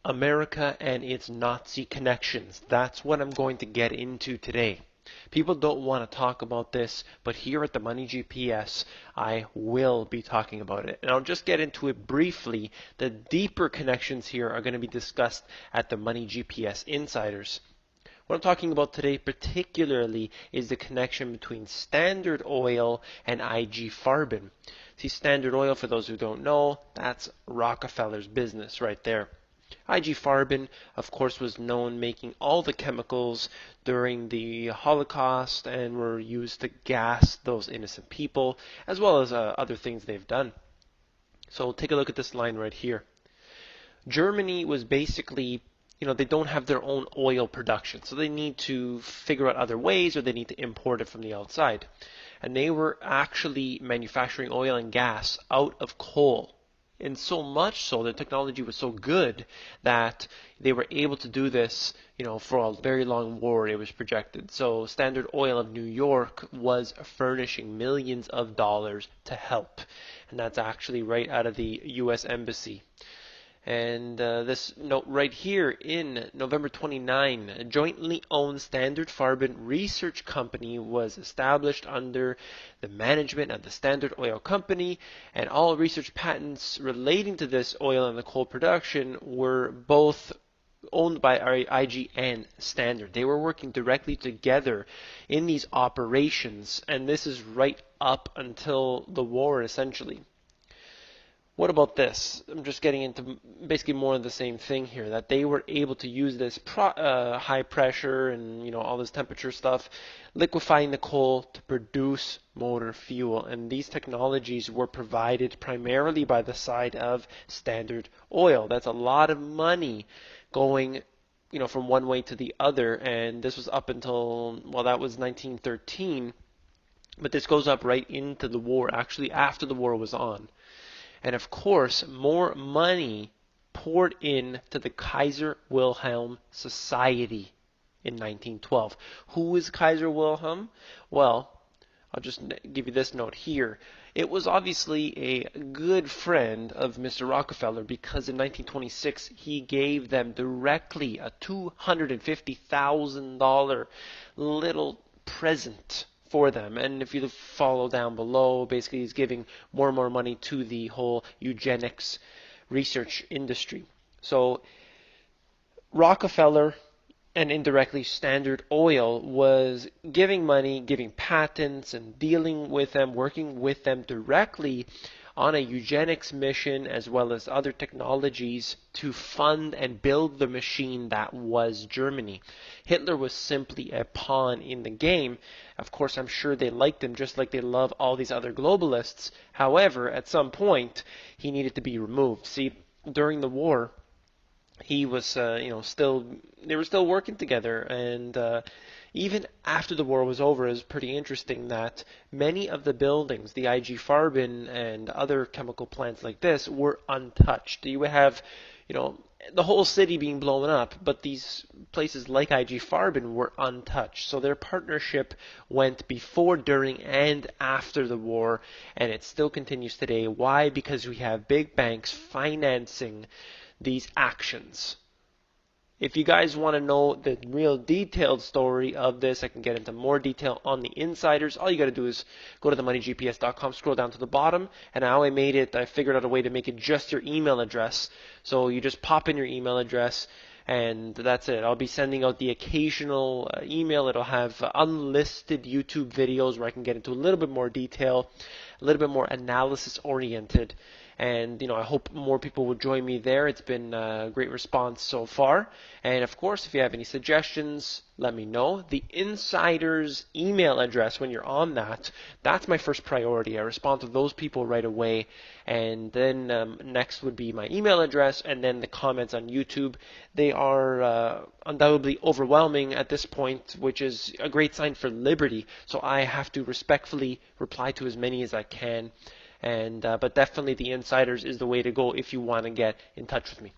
America and its Nazi connections. That's what I'm going to get into today. People don't want to talk about this, but here at the Money GPS, I will be talking about it. And I'll just get into it briefly. The deeper connections here are going to be discussed at the Money GPS Insiders. What I'm talking about today particularly is the connection between Standard Oil and IG Farben. See, Standard Oil, for those who don't know, that's Rockefeller's business right there. IG Farben, of course, was known making all the chemicals during the Holocaust and were used to gas those innocent people, as well as other things they've done. So take a look at this line right here. Germany was basically, they don't have their own oil production, so they need to figure out other ways, or they need to import it from the outside. And they were actually manufacturing oil and gas out of coal. And so much so, the technology was so good that they were able to do this, for a very long war, it was projected. So Standard Oil of New York was furnishing millions of dollars to help. And that's actually right out of the U.S. Embassy. And this note right here, in November 29, a jointly owned Standard Farben research company was established under the management of the Standard Oil Company, and all research patents relating to this oil and the coal production were both owned by IG and Standard. They were working directly together in these operations, and this is right up until the war, essentially. What about this? I'm just getting into basically more of the same thing here, that they were able to use this high pressure and all this temperature stuff, liquefying the coal to produce motor fuel. And these technologies were provided primarily by the side of Standard Oil. That's a lot of money going from one way to the other, and this was up until, well, that was 1913, but this goes up right into the war, actually after the war was on. And of course, more money poured in to the Kaiser Wilhelm Society in 1912. Who is Kaiser Wilhelm? Well, I'll just give you this note here. It was obviously a good friend of Mr. Rockefeller, because in 1926 he gave them directly a $250,000 little present for them. And if you follow down below, basically he's giving more and more money to the whole eugenics research industry. So Rockefeller, and indirectly Standard Oil, was giving money, giving patents, and dealing with them, working with them directly on a eugenics mission, as well as other technologies to fund and build the machine that was Germany. Hitler was simply a pawn in the game. Of course, I'm sure they liked him just like they love all these other globalists. However, at some point, he needed to be removed. See, during the war, he was, they were still working together, and even after the war was over, it was pretty interesting that many of the buildings, the IG Farben and other chemical plants like this, were untouched. You would have, the whole city being blown up, but these places like IG Farben were untouched. So their partnership went before, during, and after the war, and it still continues today. Why? Because we have big banks financing these actions. If you guys want to know the real detailed story of this, I can get into more detail on the insiders. All you got to do is go to themoneygps.com, scroll down to the bottom, and I figured out a way to make it just your email address. So you just pop in your email address, and that's it. I'll be sending out the occasional email. It'll have unlisted YouTube videos where I can get into a little bit more detail, a little bit more analysis oriented. And, I hope more people will join me there. It's been a great response so far. And, of course, if you have any suggestions, let me know. The insider's email address, when you're on that, that's my first priority. I respond to those people right away. And then next would be my email address, and then the comments on YouTube. They are undoubtedly overwhelming at this point, which is a great sign for liberty. So I have to respectfully reply to as many as I can. But definitely the insiders is the way to go if you want to get in touch with me.